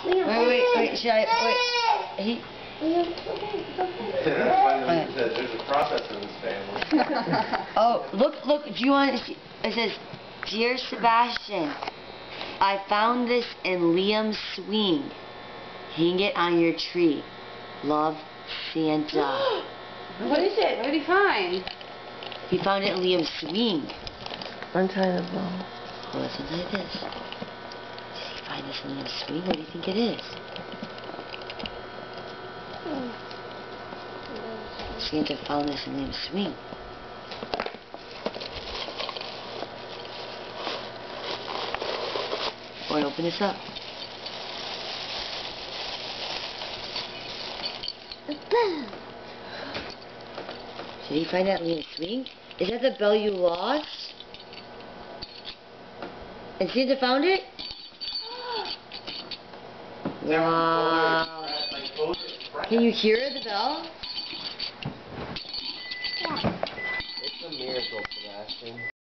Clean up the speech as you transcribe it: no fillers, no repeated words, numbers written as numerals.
Wait, should I, wait, There's a process in this family. Oh, look, do you want to see, it says, Dear Sebastian, I found this in Liam's swing. Hang it on your tree. Love, Santa. What is it? What did he find? He found it in Liam's swing. Untie the bow. Oh, it's like this. Did he find this in Liam's swing? What do you think it is? Santa found this in Liam's swing. Want to open this up? Did he find that in Liam's swing? Is that the bell you lost? And Santa found it? Wow. Can you hear the bell? It's a miracle, Sebastian.